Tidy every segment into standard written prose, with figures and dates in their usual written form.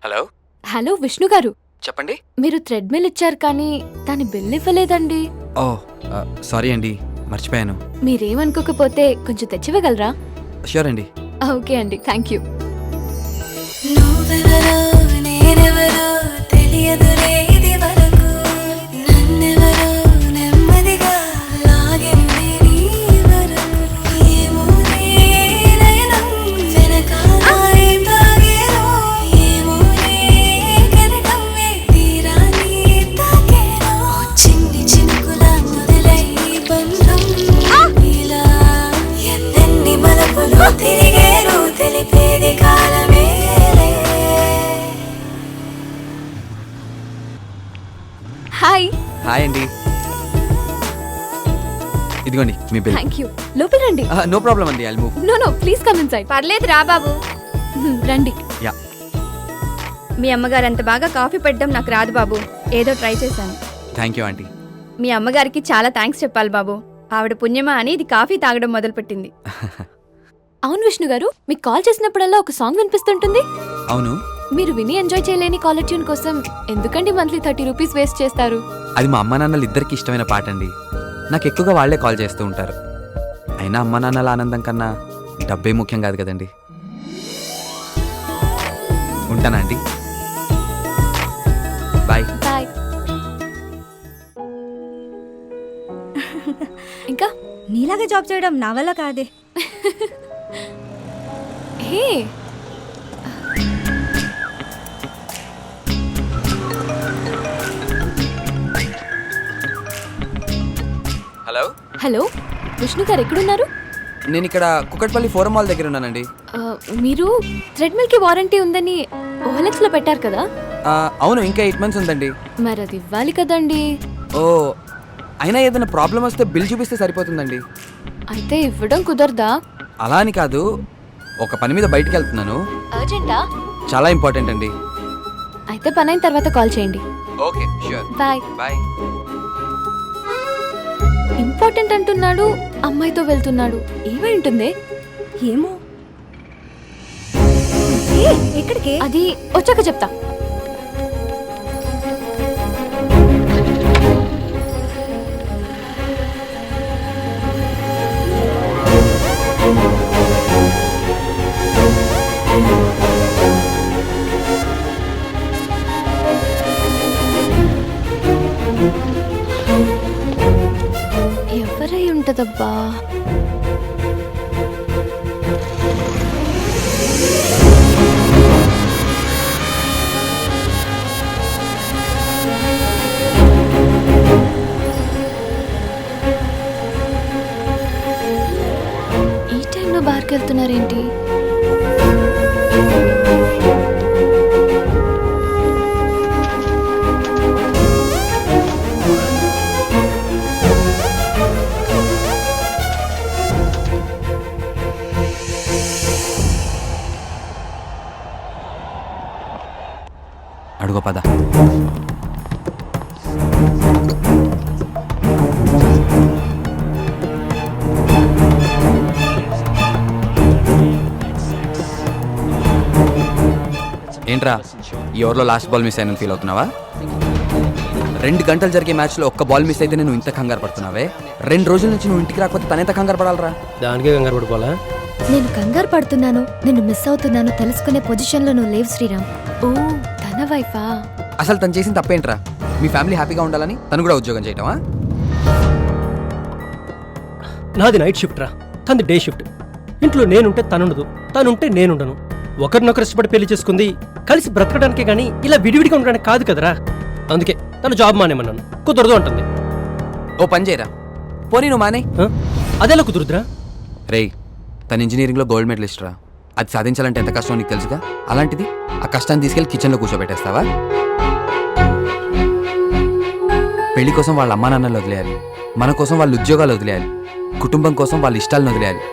Hello hello Vishnu గారు, చెప్పండి. మీరు థ్రెడ్మిల్ ఇచ్చారు కానీ దాని బిల్ ఇవ్వలేదండి. ఓ సారీ అండి, మర్చిపోయాను. మీరేమనుకోకపోతే కొంచెం తెచ్చివ్వగలరా? ష్యూర్ అండి. ఓకే అండి, థ్యాంక్ యూ. నువ్వెవరో నేనెవరో తెలియదులే ఇది వరకు, నన్నెవరో నెమ్మదిగా లాగెనులే నీ వరకు. ఏమోనే నయనం వెనకాల ఏం దాగేనో, ఏమోనే కెరటం తీరాన్ని తాకేనో. చిన్ని చినుకుల మొదలై బంధం ఇలా ఎన్నెన్ని మలుపులు తిరిగేను తెలిపేది కాలమే. హాయ్. హాయ్ అండి, ఇదిగోండి మీ బిల్. Thank you. లోపల రండి. నో ప్రాబ్లం అండి, I'll move. No please come inside. పర్లేదు రా బాబు. రండి. యా. మీ అమ్మగారు అంత బాగా కాఫీ పెట్టడం నాకు రాదు బాబు, ఏదో ట్రై చేశాను. Thank you aunty. మీ అమ్మగారికి చాలా థ్యాంక్స్ చెప్పాలి బాబు, ఆవిడ పుణ్యమా అని ఇది కాఫీ తాగడం మొదలుపెట్టింది. అవును విష్ణు గారు, మీకు కాల్ చేసినప్పుడల్లా ఒక సాంగ్ వినిపిస్తుంటుంది. అవును, మీరు విని ఎంజాయ్ చేయలేని కాలర్ ట్యూన్ కోసం ఎందుకండి మంత్లీ 30 రూపీస్ వేస్ట్ చేస్తారు? అది మా అమ్మ నాన్నలు ఇద్దరికి ఇష్టమైన పాట అండి. నాకు ఎక్కువగా వాళ్లే కాల్ చేస్తూ ఉంటారు. అయినా అమ్మ నాన్నల ఆనందం కన్నా డబ్బే ముఖ్యం కాదు కదండి. ఉంటానా అండి, బాయ్. బాయ్. ఇంకా నీలాగా జాబ్ చేయడం నా వల్ల కాదే. హే, హలో. హలో విష్ణు గారు, ఎక్కడున్నారు? నేను ఇక్కడ కుక్కట్పల్లి ఫోరం మాల్ దగ్గర ఉన్నానండి. మీరు థ్రెడ్మిల్ కి వారంటీ ఉందని OLX లో పెట్టారు కదా? అవును, ఇంకా 8 months ఉందండి. మరి అది ఇవ్వాలి కదండి. ఓ, అయినా ఏదైనా ప్రాబ్లం వస్తే బిల్ చూపిస్తే సరిపోతుందండి. అయితే ఇవ్వడం కుదరదా? అలా అని కాదు, ఒక పని మీద బయటికి వెళ్తున్నాను. అర్జెంటా? చాలా ఇంపార్టెంట్ అండి. అయితే పని అయిన తర్వాత కాల్ చేయండి. Okay sure, bye. Bye. Important అంటున్నాడు, అమ్మాయితో వెళ్తున్నాడు. ఏమై ఉంటుంది? ఏమో. ఎక్కడికి? అది వచ్చాక చెప్తా. ఎవరై ఉంటదబ్బా? ఈ టైంలో బార్కి వెళ్తున్నారేంటి? అడుగు పద. ఏంట్రా, ఈ ఓవర్లో లాస్ట్ బాల్ మిస్ అయిన ఫీల్ అవుతున్నావా? 2 గంటలు జరిగే మ్యాచ్లో ఒక్క బాల్ మిస్ అయితే నువ్వు ఇంత కంగారు పడుతున్నావే. 2 రోజుల నుంచి నువ్వు ఇంటికి రాకపోతే తనెంత కంగారు పడాలరా? దానికే కంగారు పడిపోవాలా? నేను కంగారు పడుతున్నాను, నేను మిస్ అవుతున్నాను తెలుసుకునే పొజిషన్లో నువ్వు లేవు శ్రీరామ్. ఓ, తన వైఫా? అసలు తను చేసిన తప్పేంట్రా? మీ ఫ్యామిలీ హ్యాపీగా ఉండాలని తను కూడా ఉద్యోగం చేయటమా? నాది నైట్ షిఫ్ట్ రా, తనది డే షిఫ్ట్. ఇంట్లో నేనుంటే తనుండదు, తనుంటే నేనుండను. ఒకరినొకరు ఇష్టపడి పెళ్లి చేసుకుంది కలిసి బ్రతకడానికే గానీ ఇలా విడివిడిగా ఉండడానికి కాదు కదరా. అందుకే తను జాబ్ మానేమన్నాను. కుదరదు అంటుంది. ఓ పని చేయరా, పోనీ నువ్వు మానే. అదెలా కుదురుద్రా? రేయ్, తను ఇంజనీరింగ్లో గోల్డ్ మెడలిస్ట్ రా. అది సాధించాలంటే ఎంత కష్టం నీకు తెలుసుగా. అలాంటిది ఆ కష్టాన్ని తీసుకెళ్లి కిచెన్లో కూర్చోబెట్టేస్తావా? పెళ్లి కోసం వాళ్ళ అమ్మా నాన్నలు వదిలేయాలి, మన కోసం వాళ్ళ ఉద్యోగాలు వదిలేయాలి, కుటుంబం కోసం వాళ్ళ ఇష్టాలను వదిలేయాలి.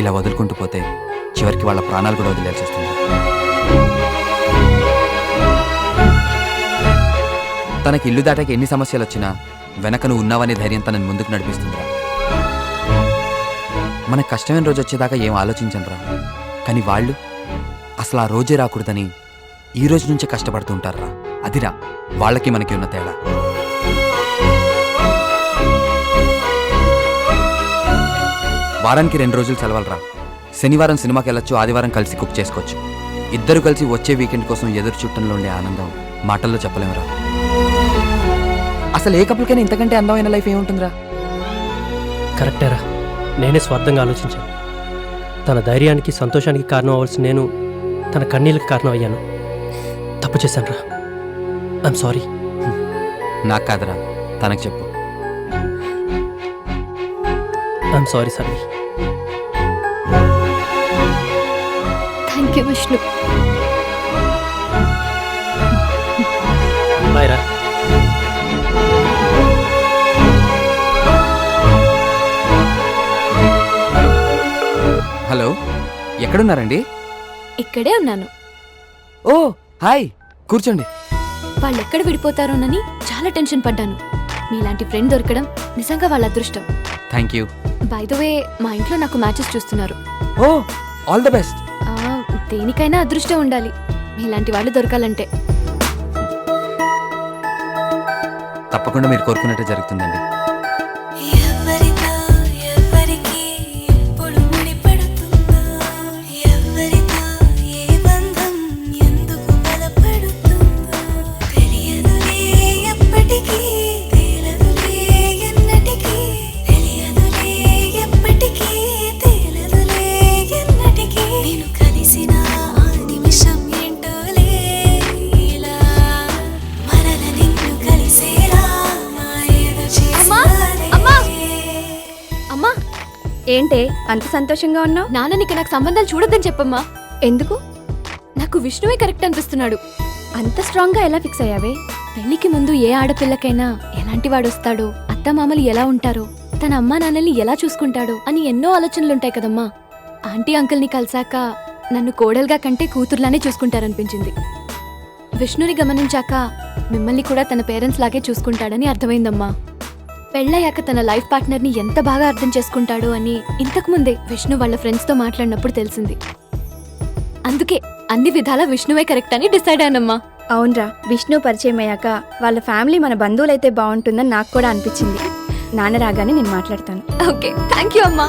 ఇలా వదులుకుంటూ పోతే చివరికి వాళ్ళ ప్రాణాలు కూడా వదిలేయాల్సి వస్తుంది. తనకి ఇల్లు దాటాక ఎన్ని సమస్యలు వచ్చినా వెనక నువ్వు ఉన్నావనే ధైర్యం తనని ముందుకు నడిపిస్తుందిరా. మనకు కష్టమైన రోజు వచ్చేదాకా ఏం ఆలోచించనురా, కానీ వాళ్ళు అసలు ఆ రోజే రాకూడదని ఈ రోజు నుంచే కష్టపడుతూ ఉంటారా. అదిరా వాళ్ళకి మనకి ఉన్న తేడా. వారానికి 2 రోజులు సెలవులరా. శనివారం సినిమాకి వెళ్ళొచ్చు, ఆదివారం కలిసి కుక్ చేసుకోవచ్చు. ఇద్దరు కలిసి వచ్చే వీకెండ్ కోసం ఎదురు చుట్టంలో ఉండే ఆనందం మాటల్లో చెప్పలేమురా. అసలు ఏ కపుల్కైనా ఇంతకంటే అందమైన లైఫ్ ఏముంటుందిరా. కరెక్టేరా, నేనే స్వార్థంగా ఆలోచించాను. తన ధైర్యానికి సంతోషానికి కారణం అవ్వాల్సిన నేను తన కన్నీళ్ళకి కారణం అయ్యాను. తప్పు చేశాను రా. I'm sorry. నాకు కాదురా, తనకు చెప్పు. I'm sorry Sunny. Thank you Vishnu. Bye రా. హలో, ఎక్కడున్నారండి? ఇక్కడే ఉన్నాను. ఓ హాయ్, కూర్చోండి. వాళ్ళు ఎక్కడ విడిపోతారోనని చాలా టెన్షన్ పడ్డాను. మీలాంటి ఫ్రెండ్ దొరకడం నిజంగా వాళ్ళ అదృష్టం. Thank you. By the way, మా ఇంట్లో నాకు మ్యాచెస్ చూస్తున్నారు. ఓ ఆల్ ద బెస్ట్. దేనికైనా అదృష్టం ఉండాలి, మీలాంటి వాళ్ళు దొరకాలంటే. తప్పకుండా మీరు కోరుకున్నట్టే జరుగుతుందండి. ఎవరితో ఎవరికి ఎప్పుడు ముడిపడుతుందో, ఎవరితో ఏ బంధం ఎందుకు బలపడుతుందో తెలియదులే ఎప్పటికీ, తేలదులే ఎన్నటికీ, తెలియదులే ఎప్పటికీ, తేలదులే ఎన్నటికీ. నేను కలిసిన ఆ నిమిషం ఏంటోలే, ఇలా మరల నిన్ను కలిసేలా నా ఏదో చేసాలే. అమ్మా, ఏంటే అంత సంతోషంగా ఉన్నావు? నాన్ననికి నాకు సంబంధాలు చూడొద్దని చెప్పమ్మా. ఎందుకు నాకు విష్ణువే కరెక్ట్ అనిపిస్తున్నాడు. అంత స్ట్రాంగ్ గా ఎలా ఫిక్స్ అయ్యావే? పెళ్లికి ముందు ఏ ఆడపిల్లకైనా ఎలాంటి వాడొస్తాడో, అత్తమామలు ఎలా ఉంటారో, తన అమ్మా నాన్నల్ని ఎలా చూసుకుంటాడో అని ఎన్నో ఆలోచనలుంటాయి కదమ్మా. ఆంటీ అంకుల్ని కలిసాక నన్ను కోడలుగా కంటే కూతుర్లానే చూసుకుంటారనిపించింది. విష్ణుని గమనించాక మిమ్మల్ని కూడా తన పేరెంట్స్ లాగే చూసుకుంటాడని అర్థమైందమ్మా. పెళ్ళయ్యాక తన లైఫ్ పార్ట్నర్ని ఎంత బాగా అర్థం చేసుకుంటాడో అని ఇంతకుముందే విష్ణు వాళ్ళ ఫ్రెండ్స్తో మాట్లాడినప్పుడు తెలిసింది. అందుకే అన్ని విధాలా విష్ణువే కరెక్ట్ అని డిసైడ్ అయ్యానమ్మా. అవునరా, విష్ణు పరిచయం అయ్యాక వాళ్ళ ఫ్యామిలీ మన బంధువులైతే బాగుంటుందని నాకు కూడా అనిపించింది. నాన్న రాగానే నేను మాట్లాడతాను. ఓకే, థ్యాంక్ యూ అమ్మా.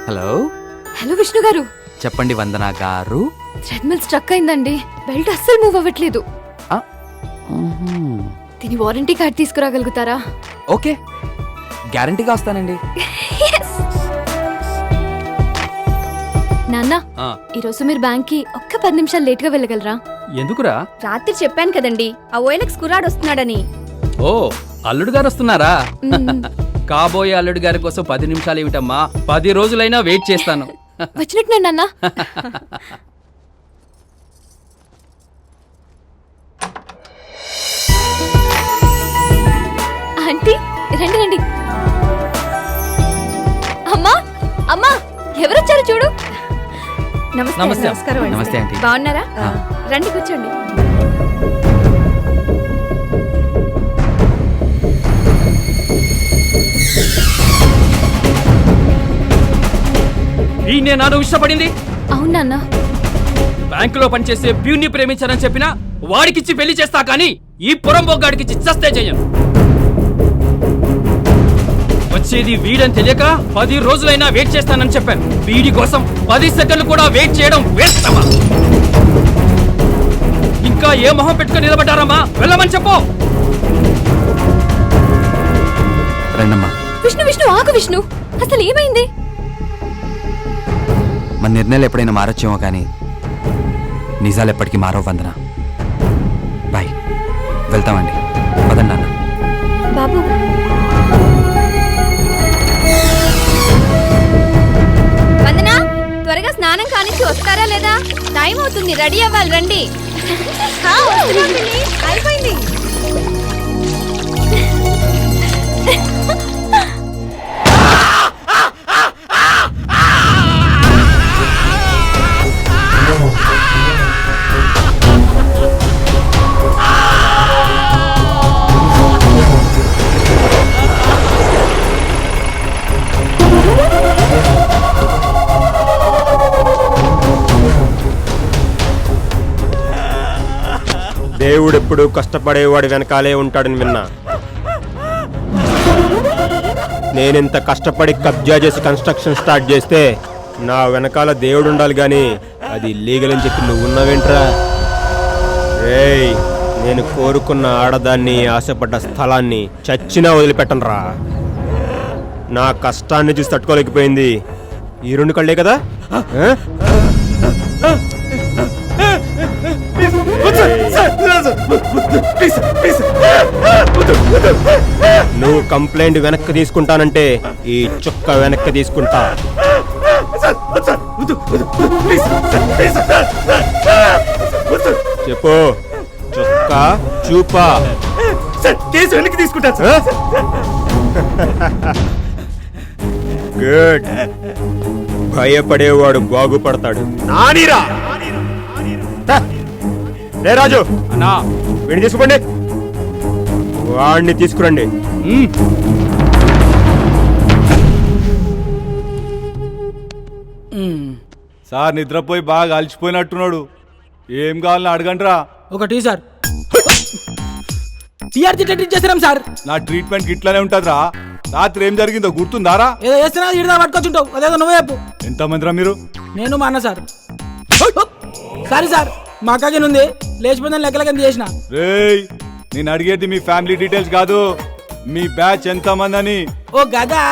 హలో. హలో విష్ణు గారు. చెప్పండి వందనా గారు. థ్రెడ్మిల్ స్ట్రక్ అయిందండి. బెల్ట్ అస్సలు మూవ్ అవ్వట్లేదు. ఆ, మ్మ్. దీని వారంటీ కార్డ్ తీసుకురాగలుగుతారా? ఓకే, గ్యారంటీగా వస్తానండి. నాన్న, ఈరోజు మీరు బ్యాంక్ కి ఒక్క 10 నిమిషాలు లేట్ గా వెళ్ళగలరా? ఎందుకురా? రాత్రి చెప్పాను కదండి, ఆ ఓఎల్ఎక్స్ కుర్రాడు వస్తున్నాడని. ఓ, అల్లుడు గారు వస్తున్నారా? మ్మ్. కాబోయే అల్లుడు గారి కోసం 10 నిమిషాలు ఏమిటమ్మా, 10 రోజులైనా వెయిట్ చేస్తాను. వచ్చినట్టున్నాడు నాన్న. ఆంటీ, రండి రండి. అమ్మా, అమ్మా, ఎవరొచ్చారు చూడు. నమస్తే. నమస్తే. నమస్కారం అండి. నమస్తే ఆంటీ. బాగున్నారా? రండి కూర్చోండి. ఈయనే నాను ఇష్టపడింది. అవును నాన్న. బ్యాంకులో పనిచేసే ప్యూన్ని ప్రేమించానని చెప్పినా వాడికిచ్చి పెళ్లి చేస్తా, కానీ ఈ పురం బొగ్గాడికిచ్చి చస్తే చెయ్యను. వచ్చేది వీడని తెలియక 10 రోజులైనా వెయిట్ చేస్తానని చెప్పాను. వీడి కోసం 10 సెకండ్లు కూడా వెయిట్ చేయడం వేస్ట్ అమ్మా. ఇంకా ఏ మొహం పెట్టుకుని నిలబడ్డారమ్మా? వెళ్ళమని చెప్పు. రండమ్మా. విష్ణు విష్ణు ఆగు విష్ణు, అసలు ఏమైంది? మన నిర్ణయాలు ఎప్పుడైనా మారొచ్చేమో కానీ నిజాలు ఎప్పటికీ మారవు వందన. బాయ్, వెళ్తామండి. పదండి నాన్న. బాబు, వందనా, త్వరగా స్నానం కానించి వస్తారా లేదా? టైం అవుతుంది, రెడీ అవ్వాలి, రండి. అయిపోయింది. ఎప్పుడు కష్టపడేవాడు వెనకాలే ఉంటాడని విన్నా. నేనింత కష్టపడి కబ్జా చేసి కన్స్ట్రక్షన్ స్టార్ట్ చేస్తే నా వెనకాల దేవుడు ఉండాలి కానీ అది లీగల్ అని చెప్పి నువ్వు ఉన్నావేంట్రా? రేయ్, నేను కోరుకున్న ఆడదాన్ని, ఆశపడ్డ స్థలాన్ని చచ్చినా వదిలిపెట్టనురా. నా కష్టాన్ని చూసి తట్టుకోలేకపోయింది ఈ రెండు కళ్ళే కదా. నువ్వు కంప్లైంట్ వెనక్కి తీసుకుంటానంటే ఈ చుక్క వెనక్కి తీసుకుంటా. చెప్పు, చుక్క చూపా. కేసు వెనక్కి తీసుకుంటా. గుడ్. భయపడేవాడు బాగుపడతాడు. నానీరా రే రాజు, అన్నా వీడిని తీసుకోండి, వాడిని తీసుకురండి. సార్ నిద్రపోయి బాగా అలసిపోయినట్టున్నాడు. ఏం కావాలని అడగండిరా. ఒక టీ సార్. టీఆర్జీ ట్రీట్ చేసినాం సార్. నా ట్రీట్మెంట్ ఇట్లానే ఉంటుందిరా. రాత్రి ఏం జరిగిందో గుర్తుందారా? ఏదో చేస్తున్నా ఇడదా పట్టుకొచ్చుంటావు. అదేదో నువ్వే చెప్పు. ఎంతమందిరా మీరు? నేను మా అన్న సార్. సారీ సార్, మా అక్కకి ఉంది లేచిపోయిందని లెక్కలకి చేసిన. రేయ్, నేను అడిగేది మీ ఫ్యామిలీ డీటెయిల్స్ కాదు, మీ బ్యాచ్ ఎంతమంది అని. ఓ గదా,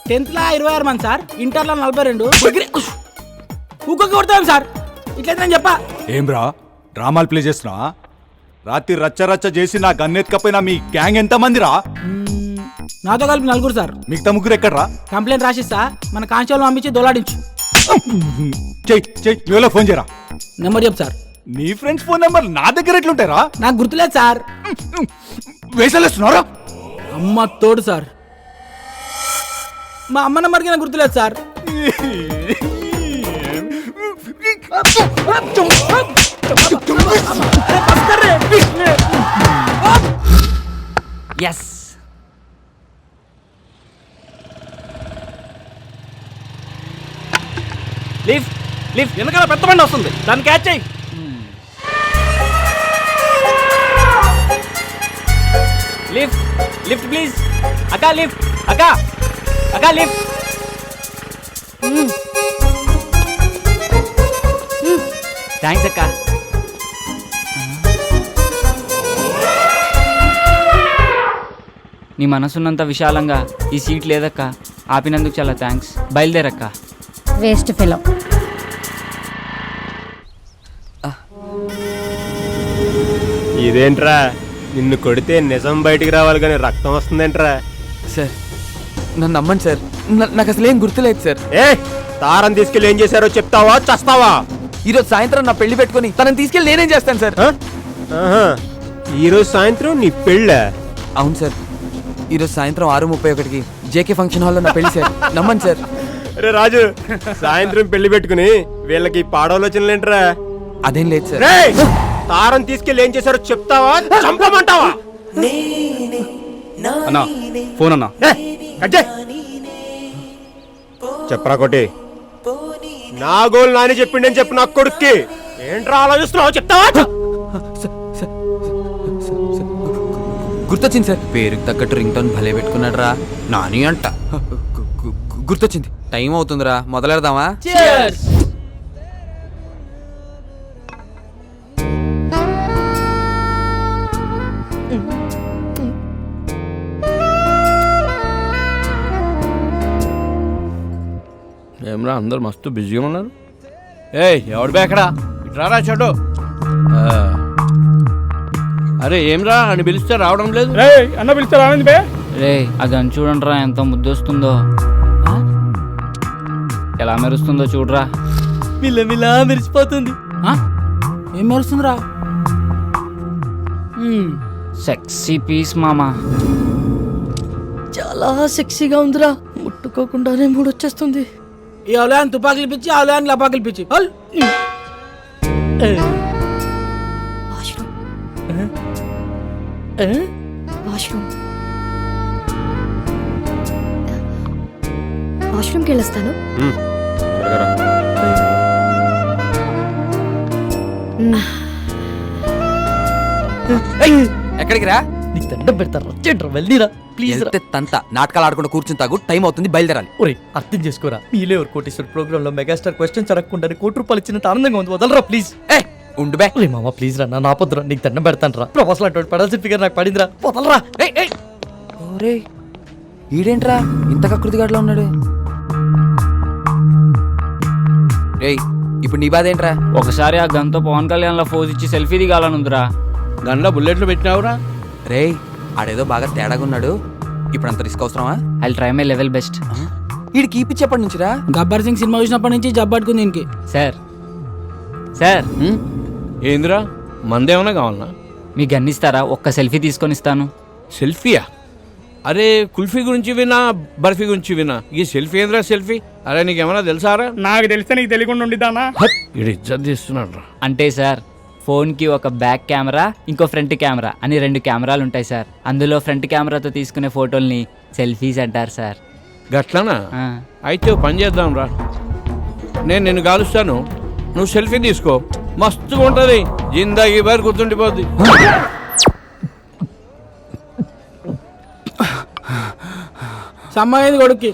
10th లా 26 మంది సార్, ఇంటర్లో 42. ఊకొక్క కొడతాం సార్. ఇట్లయితే నేను చెప్పా. ఏం రా డ్రామాలు ప్లే చేస్తున్నావా? రాత్రి రచ్చ రచ్చ చేసి నా గన్నెత్తుకపోయినా మీ గ్యాంగ్ ఎంతమందిరా? నాతో కలిపి 4 సార్. మిగతా ముగ్గురు ఎక్కడ్రా? కంప్లైంట్ రాసిస్తా, మన కానిస్టేబుల్ పంపించి దొలాడించు. చెయ్యి, ఫోన్ చేయరా. నెంబర్ చెప్పు సార్. నీ ఫ్రెండ్స్ ఫోన్ నెంబర్ నా దగ్గర ఎట్లుంటారా? నాకు గుర్తులేదు సార్. వేసలేస్తున్నారా? అమ్మ తోడు సార్. మా అమ్మ నెంబర్కి నాకు గుర్తులేదు సార్. ఎస్. లిఫ్ట్ లిఫ్ట్ వెనకాల పెద్ద బండి వస్తుంది, దాన్ని క్యాచ్ చేయి. Lift lift please. అక్క లిఫ్ట్, అక్క అక్క లిఫ్ట్. థ్యాంక్స్ అక్క. నీ మనసున్నంత విశాలంగా ఈ సీట్ లేదక్క. ఆపినందుకు చాలా థ్యాంక్స్. బయలుదేరక్క. Waste fellow. ఇదేంట్రా, నిన్ను కొడితే నిజం బయటికి రావాలి కానీ రక్తం వస్తుందేంట్రా? సార్ నన్ను నమ్మండి సార్, నాకు అసలు ఏం గుర్తులేదు సార్. ఏ తారం తీసుకెళ్ళి ఏం చేశారో చెప్తావా చస్తావా? ఈరోజు సాయంత్రం నా పెళ్లి పెట్టుకుని తనని తీసుకెళ్ళి నేనేం చేస్తాను సార్? ఈరోజు సాయంత్రం నీ పెళ్ళ? అవును సార్, ఈరోజు సాయంత్రం 6:31కి జేకే ఫంక్షన్ హాల్లో నా పెళ్లి సార్. నమ్మండి సార్. రే రాజు, సాయంత్రం పెళ్లి పెట్టుకుని వీళ్ళకి పాడవలోచనలేంట్రా? అదేం లేదు సార్. రే, తారం తీసుకెళ్ళి ఏం చేశారో చెప్తావా చంపమంటావా? అన్నా ఫోన్ అన్నా. చెప్పరా కొట్టి. నా గోల్ నాని చెప్పిండని చెప్పు నా కొడుక్కి. ఏంట్రా ఆలోచిస్తున్నావు చెప్తావా? గుర్తొచ్చింది సార్, పేరుకి తగ్గట్టు రింగ్ టోన్ భలే పెట్టుకున్నాడు రా, నాని అంట. గుర్తొచ్చింది, టైం అవుతుందిరా, మొదలెడదామా? ఏమరా అందరు మస్తు బిజీగా ఉన్నారు. ఏయ్ ఎవడు బేకడా, ఇట్రారా చెడు. అరే ఏమ్రా అని పిలిస్తే రావడం లేదు. అన్న పిలిస్తే రావంది బే. రే అది అని చూడండి రా, ఎంత ముద్దొస్తుందో, ఎలా మెరుస్తుందో చూడరా. మిల్లమిలా మెరిసిపోతుంది. ఏం మెరుస్తుందిరా? సెక్సీ పీస్ మామా. చాలా సెక్సీగా ఉందిరా, ముట్టుకోకుండానే మూడొచ్చేస్తుంది. ఈ అవలయాన్ని తుపాకులు పిచ్చి, అవలయాన్ని లపాకులు పిచ్చి. వాష్రూమ్కి వెళ్ళొస్తాను. త్వరగా రా. ఎక్కడికి రా? నీకు దండం పెడతారు వచ్చేట్రా వెళ్ళిరా ప్లీజ్ రా వెళ్తే తంత నాటకాలు ఆడకుండా కూర్చుని తాగు, టైం అవుతుంది, బయలుదేరాలి. ఒరే అర్థం చేసుకోరా మీలే ఎవరు కోటేశ్వర ప్రోగ్రామ్ లో మెగాస్టార్ క్వశ్చన్స్ అడగకుండా ₹1,00,00,000 ఇచ్చినంత ఆనందంగా ఉంది వదలరా ప్లీజ్. ఏ ఉండు బే. ఒరే మామ ప్లీజ్ రా నా పొద్దురా నీకు దండం పెడతాను రా ప్రొఫెసర్ అటువంటి పడాల్సిన ఫిగర్ నాకు పడిందిరా వదలరా. ఒరే ఈడేంట్రా ఇంత కకృతిగాడులో ఉన్నాడు? రేయ్ ఇప్పుడు నీ బాధ ఏంట్రా? ఒకసారి ఆ గన్తో పవన్ కళ్యాణ్ లో ఫోజ్ ఇచ్చి సెల్ఫీ దిగాలనుందిరా. గన్లో బుల్లెట్లు పెట్టినావురా? రేయ్ ఆడేదో బాగా తేడాగా ఉన్నాడు, ఇప్పుడు అంత రిస్క్ అవసరమా? I try my level best. వీడికి ఇప్పించేప్పటి నుంచిరా? గబ్బర్ సింగ్ సినిమా చూసినప్పటి నుంచి జబ్బట్టుకుంది దీనికి. సార్ సార్ ఏందిరా మందేమన్నా కావాలనా? మీ గన్ ఇస్తారా? ఒక్క సెల్ఫీ తీసుకొని ఇస్తాను. సెల్ఫీయా? అరే కుల్ఫీ గురించి వినా బర్ఫీ గురించి వినా, ఈ సెల్ఫీ ఏంద్రా సెల్ఫీ? అరే నీకేమన్నా తెలుసారా? నాకు తెలిస్తే నీకు తెలియకుండా ఉండిద్దానా? ఇది ఇజ్జత్ చేస్తున్నాడు. అంటే సార్ ఫోన్కి ఒక బ్యాక్ కెమెరా ఇంకో ఫ్రంట్ కెమెరా అని 2 కెమెరాలు ఉంటాయి సార్. అందులో ఫ్రంట్ కెమెరాతో తీసుకునే ఫోటోల్ని సెల్ఫీస్ అంటారు సార్. గట్లనా? అయితే ఓ పని చేద్దాం రా, నేను నిన్ను కాలుస్తాను, నువ్వు సెల్ఫీ తీసుకో, మస్తుగా ఉంటుంది, జిందాగీ బారి గుర్తుండిపోద్ది. సమ్మయ్యేది కొడుక్కి